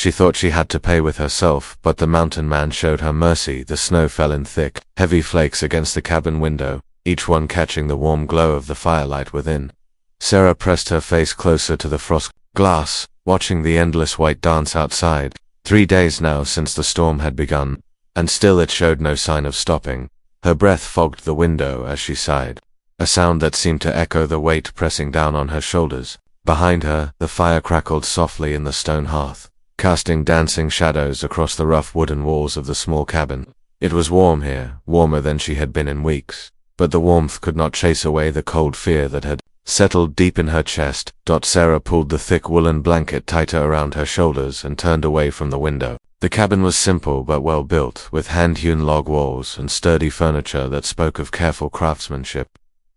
She thought she had to pay with herself, but the mountain man showed her mercy. The snow fell in thick, heavy flakes against the cabin window, each one catching the warm glow of the firelight within. Sarah pressed her face closer to the frost glass, watching the endless white dance outside. 3 days now since the storm had begun, and still it showed no sign of stopping. Her breath fogged the window as she sighed, a sound that seemed to echo the weight pressing down on her shoulders. Behind her, the fire crackled softly in the stone hearth, casting dancing shadows across the rough wooden walls of the small cabin. It was warm here, warmer than she had been in weeks, but the warmth could not chase away the cold fear that had settled deep in her chest. Sarah pulled the thick woolen blanket tighter around her shoulders and turned away from the window. The cabin was simple but well built, with hand-hewn log walls and sturdy furniture that spoke of careful craftsmanship.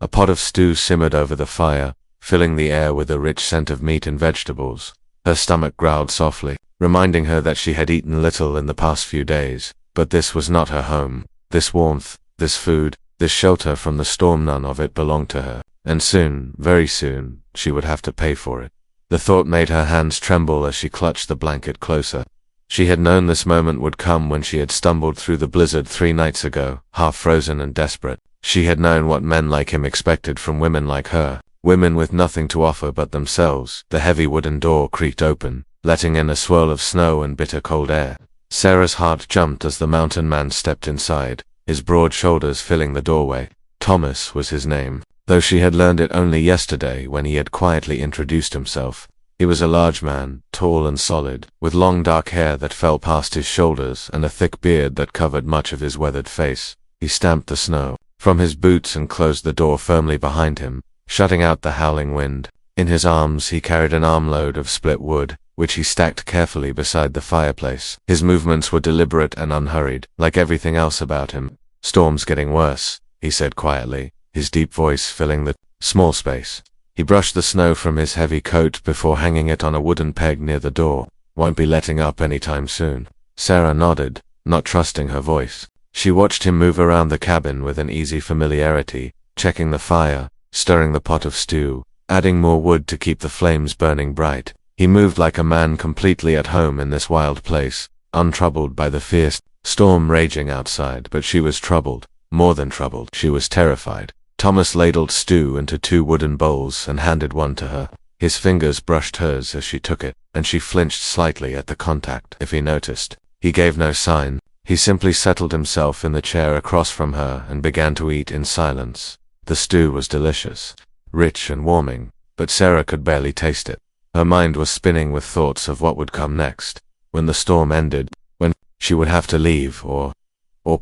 A pot of stew simmered over the fire, filling the air with a rich scent of meat and vegetables. Her stomach growled softly, reminding her that she had eaten little in the past few days. But this was not her home. This warmth, this food, this shelter from the storm, none of it belonged to her. And soon, very soon, she would have to pay for it. The thought made her hands tremble as she clutched the blanket closer. She had known this moment would come when she had stumbled through the blizzard 3 nights ago, half frozen and desperate. She had known what men like him expected from women like her, women with nothing to offer but themselves. The heavy wooden door creaked open, letting in a swirl of snow and bitter cold air. Sarah's heart jumped as the mountain man stepped inside, his broad shoulders filling the doorway. Thomas was his name, though she had learned it only yesterday when he had quietly introduced himself. He was a large man, tall and solid, with long dark hair that fell past his shoulders and a thick beard that covered much of his weathered face. He stamped the snow from his boots and closed the door firmly behind him, shutting out the howling wind. In his arms he carried an armload of split wood, which he stacked carefully beside the fireplace. His movements were deliberate and unhurried, like everything else about him. "Storm's getting worse," he said quietly, his deep voice filling the small space. He brushed the snow from his heavy coat before hanging it on a wooden peg near the door. "Won't be letting up any time soon." Sarah nodded, not trusting her voice. She watched him move around the cabin with an easy familiarity, checking the fire, stirring the pot of stew, adding more wood to keep the flames burning bright. He moved like a man completely at home in this wild place, untroubled by the fierce storm raging outside. But she was troubled, more than troubled. She was terrified. Thomas ladled stew into 2 wooden bowls and handed one to her. His fingers brushed hers as she took it, and she flinched slightly at the contact. If he noticed, he gave no sign. He simply settled himself in the chair across from her and began to eat in silence. The stew was delicious, rich and warming, but Sarah could barely taste it. Her mind was spinning with thoughts of what would come next, when the storm ended, when she would have to leave or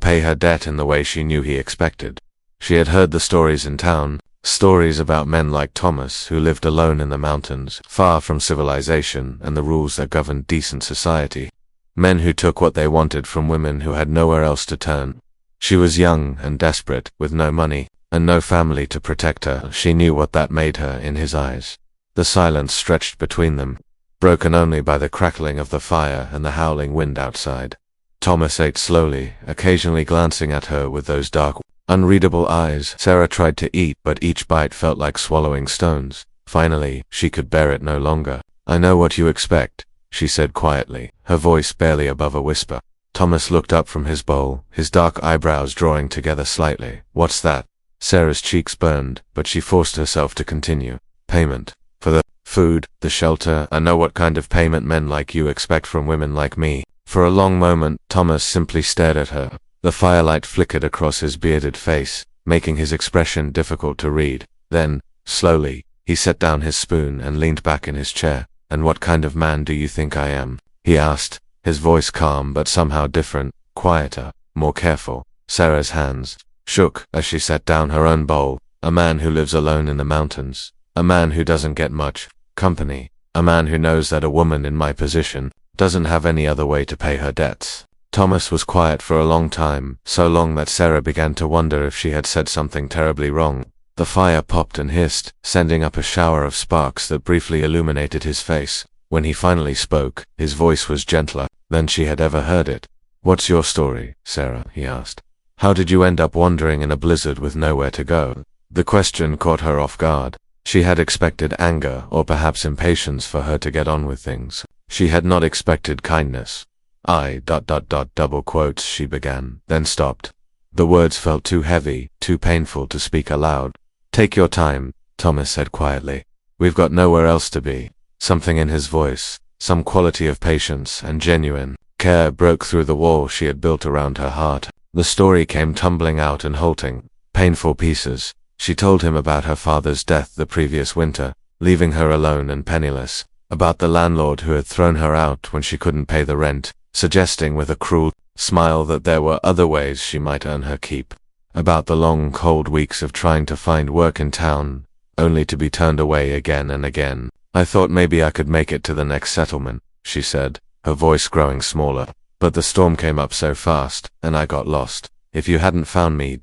pay her debt in the way she knew he expected. She had heard the stories in town, stories about men like Thomas who lived alone in the mountains, far from civilization and the rules that governed decent society. Men who took what they wanted from women who had nowhere else to turn. She was young and desperate, with no money, and no family to protect her. She knew what that made her in his eyes. The silence stretched between them, broken only by the crackling of the fire and the howling wind outside. Thomas ate slowly, occasionally glancing at her with those dark, unreadable eyes. Sarah tried to eat, but each bite felt like swallowing stones. Finally, she could bear it no longer. "I know what you expect," she said quietly, her voice barely above a whisper. Thomas looked up from his bowl, his dark eyebrows drawing together slightly. "What's that?" Sarah's cheeks burned, but she forced herself to continue. "Payment. For the food, the shelter. I know what kind of payment men like you expect from women like me." For a long moment, Thomas simply stared at her. The firelight flickered across his bearded face, making his expression difficult to read. Then, slowly, he set down his spoon and leaned back in his chair. "And what kind of man do you think I am?" he asked, his voice calm but somehow different, quieter, more careful. Sarah's hands shook as she set down her own bowl. "A man who lives alone in the mountains. A man who doesn't get much company. A man who knows that a woman in my position doesn't have any other way to pay her debts." Thomas was quiet for a long time, so long that Sarah began to wonder if she had said something terribly wrong. The fire popped and hissed, sending up a shower of sparks that briefly illuminated his face. When he finally spoke, his voice was gentler than she had ever heard it. "What's your story, Sarah?" he asked. "How did you end up wandering in a blizzard with nowhere to go?" The question caught her off guard. She had expected anger or perhaps impatience for her to get on with things. She had not expected kindness. Double quotes, she began, then stopped. The words felt too heavy, too painful to speak aloud. Take your time, Thomas said quietly. We've got nowhere else to be. Something in his voice, some quality of patience and genuine care broke through the wall she had built around her heart. The story came tumbling out in halting, painful pieces. She told him about her father's death the previous winter, leaving her alone and penniless, about the landlord who had thrown her out when she couldn't pay the rent, suggesting with a cruel smile that there were other ways she might earn her keep, about the long cold weeks of trying to find work in town, only to be turned away again and again. I thought maybe I could make it to the next settlement, she said, her voice growing smaller. But the storm came up so fast, and I got lost. If you hadn't found me,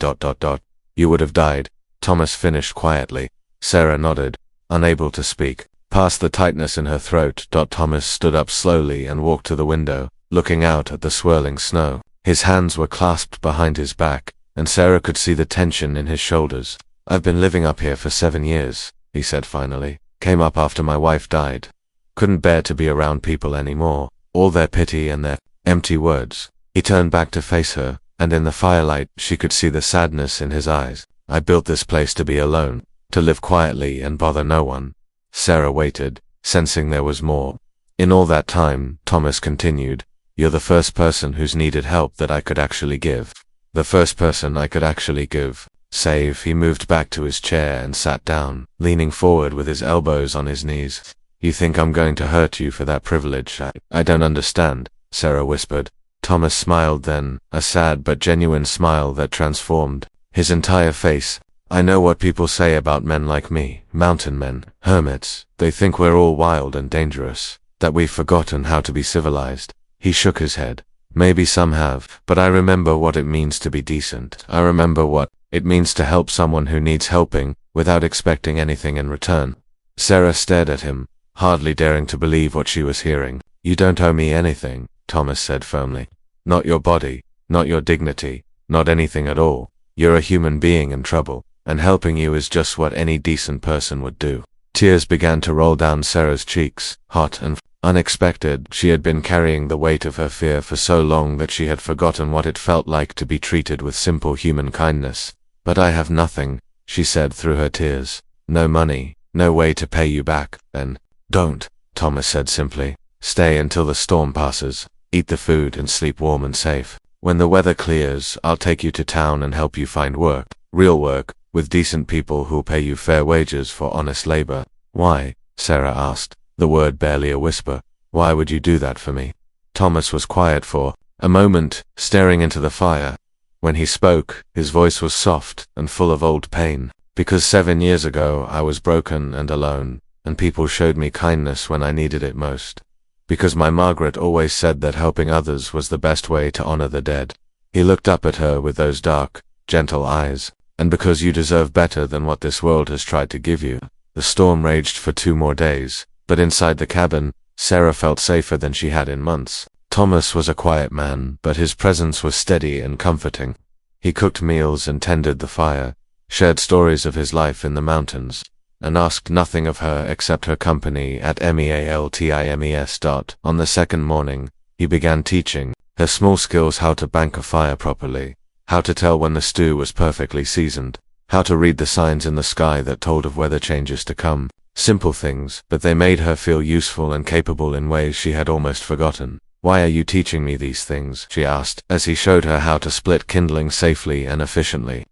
you would have died, Thomas finished quietly. Sarah nodded, unable to speak. Past the tightness in her throat, Thomas stood up slowly and walked to the window, looking out at the swirling snow. His hands were clasped behind his back, and Sarah could see the tension in his shoulders. I've been living up here for 7 years, he said finally. Came up after my wife died. Couldn't bear to be around people anymore, all their pity and their empty words. He turned back to face her, and in the firelight she could see the sadness in his eyes. I built this place to be alone, to live quietly and bother no one. Sarah waited, sensing there was more. In all that time, Thomas continued, you're the first person who's needed help that I could actually give. The first person I could actually give. Save. He moved back to his chair and sat down, leaning forward with his elbows on his knees. You think I'm going to hurt you for that privilege? I don't understand, Sarah whispered. Thomas smiled then, a sad but genuine smile that transformed his entire face. I know what people say about men like me, mountain men, hermits. They think we're all wild and dangerous, that we've forgotten how to be civilized. He shook his head. Maybe some have, but I remember what it means to be decent. I remember what it means to help someone who needs helping, without expecting anything in return. Sarah stared at him, hardly daring to believe what she was hearing. You don't owe me anything, Thomas said firmly. Not your body, not your dignity, not anything at all. You're a human being in trouble, and helping you is just what any decent person would do. Tears began to roll down Sarah's cheeks, hot and unexpected. She had been carrying the weight of her fear for so long that she had forgotten what it felt like to be treated with simple human kindness. But I have nothing, she said through her tears. No money, no way to pay you back. Then, don't, Thomas said simply. Stay until the storm passes. Eat the food and sleep warm and safe. When the weather clears, I'll take you to town and help you find work. Real work, with decent people who'll pay you fair wages for honest labor. Why? Sarah asked, the word barely a whisper. Why would you do that for me? Thomas was quiet for a moment, staring into the fire. When he spoke, his voice was soft and full of old pain. Because 7 years ago I was broken and alone, and people showed me kindness when I needed it most. Because my Margaret always said that helping others was the best way to honor the dead. He looked up at her with those dark, gentle eyes. And because you deserve better than what this world has tried to give you. The storm raged for 2 more days, but inside the cabin, Sarah felt safer than she had in months. Thomas was a quiet man, but his presence was steady and comforting. He cooked meals and tended the fire, shared stories of his life in the mountains, and asked nothing of her except her company at MEALTIMES. On the second morning, he began teaching her small skills: how to bank a fire properly, how to tell when the stew was perfectly seasoned, how to read the signs in the sky that told of weather changes to come. Simple things, but they made her feel useful and capable in ways she had almost forgotten. Why are you teaching me these things? She asked, as he showed her how to split kindling safely and efficiently.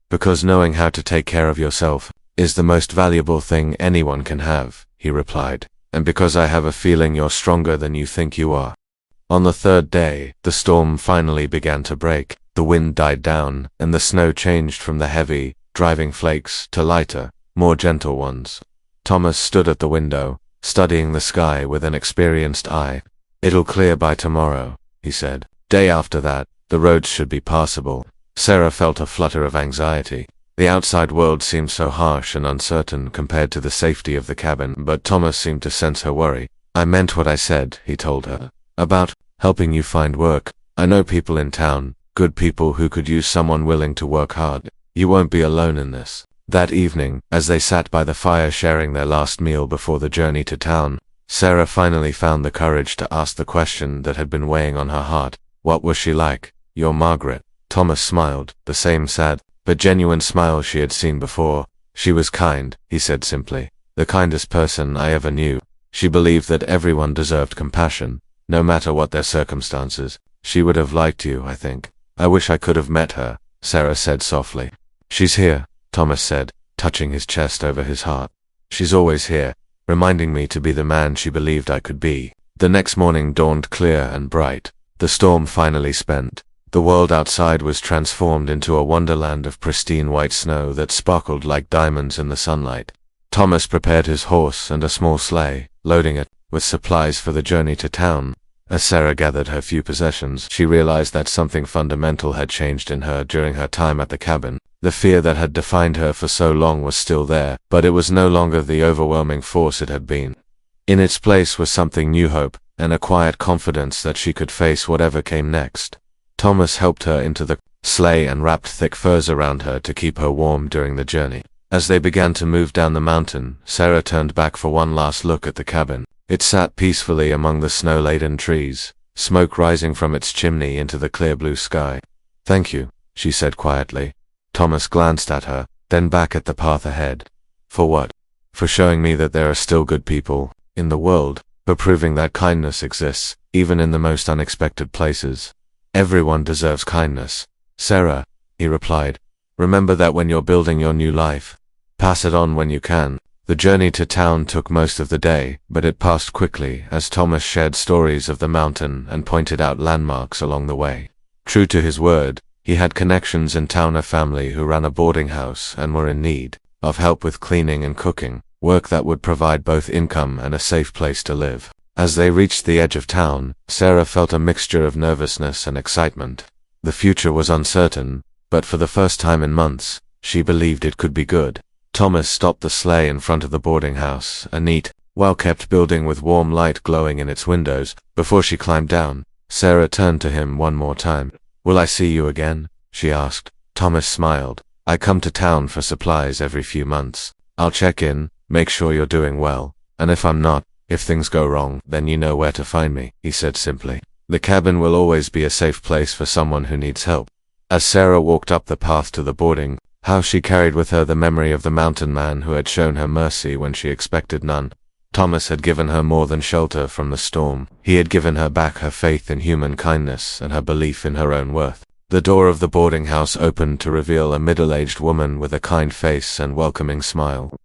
Because knowing how to take care of yourself is the most valuable thing anyone can have, he replied, and because I have a feeling you're stronger than you think you are. On the third day, the storm finally began to break. The wind died down, and the snow changed from the heavy, driving flakes to lighter, more gentle ones. Thomas stood at the window, studying the sky with an experienced eye. It'll clear by tomorrow, he said. Day after that, the roads should be passable. Sarah felt a flutter of anxiety. The outside world seemed so harsh and uncertain compared to the safety of the cabin, but Thomas seemed to sense her worry. I meant what I said, he told her. About helping you find work. I know people in town, good people who could use someone willing to work hard. You won't be alone in this. That evening, as they sat by the fire sharing their last meal before the journey to town, Sarah finally found the courage to ask the question that had been weighing on her heart. What was she like? Your Margaret. Thomas smiled, the same sad, but genuine smile she had seen before. She was kind, he said simply. The kindest person I ever knew. She believed that everyone deserved compassion, no matter what their circumstances. She would have liked you, I think. I wish I could have met her, Sarah said softly. She's here, Thomas said, touching his chest over his heart. She's always here, reminding me to be the man she believed I could be. The next morning dawned clear and bright. The storm finally spent. The world outside was transformed into a wonderland of pristine white snow that sparkled like diamonds in the sunlight. Thomas prepared his horse and a small sleigh, loading it with supplies for the journey to town. As Sarah gathered her few possessions, she realized that something fundamental had changed in her during her time at the cabin. The fear that had defined her for so long was still there, but it was no longer the overwhelming force it had been. In its place was something new, hope, and a quiet confidence that she could face whatever came next. Thomas helped her into the sleigh and wrapped thick furs around her to keep her warm during the journey. As they began to move down the mountain, Sarah turned back for one last look at the cabin. It sat peacefully among the snow-laden trees, smoke rising from its chimney into the clear blue sky. "Thank you," she said quietly. Thomas glanced at her, then back at the path ahead. "For what?" "For showing me that there are still good people in the world, for proving that kindness exists, even in the most unexpected places. Everyone deserves kindness." "Sarah," he replied, "remember that when you're building your new life. Pass it on when you can." The journey to town took most of the day, but it passed quickly as Thomas shared stories of the mountain and pointed out landmarks along the way. True to his word, he had connections in town, a family who ran a boarding house and were in need of help with cleaning and cooking, work that would provide both income and a safe place to live. As they reached the edge of town, Sarah felt a mixture of nervousness and excitement. The future was uncertain, but for the first time in months, she believed it could be good. Thomas stopped the sleigh in front of the boarding house, a neat, well-kept building with warm light glowing in its windows. Before she climbed down, Sarah turned to him one more time. "Will I see you again?" she asked. Thomas smiled. "I come to town for supplies every few months. I'll check in, make sure you're doing well, and if I'm not, if things go wrong, then you know where to find me," he said simply. "The cabin will always be a safe place for someone who needs help." As Sarah walked up the path to the boarding house, she carried with her the memory of the mountain man who had shown her mercy when she expected none. Thomas had given her more than shelter from the storm. He had given her back her faith in human kindness and her belief in her own worth. The door of the boarding house opened to reveal a middle-aged woman with a kind face and welcoming smile.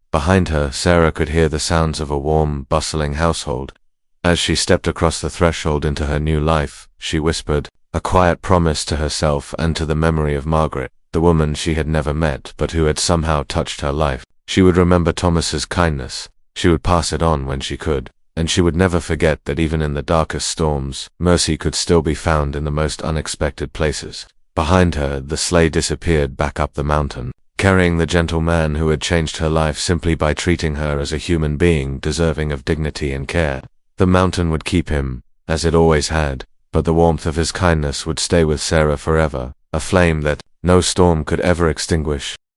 Behind her, Sarah could hear the sounds of a warm, bustling household. As she stepped across the threshold into her new life, she whispered, a quiet promise to herself and to the memory of Margaret, the woman she had never met but who had somehow touched her life. She would remember Thomas's kindness, she would pass it on when she could, and she would never forget that even in the darkest storms, mercy could still be found in the most unexpected places. Behind her, the sleigh disappeared back up the mountain, carrying the gentle man who had changed her life simply by treating her as a human being deserving of dignity and care. The mountain would keep him, as it always had, but the warmth of his kindness would stay with Sarah forever, a flame that no storm could ever extinguish.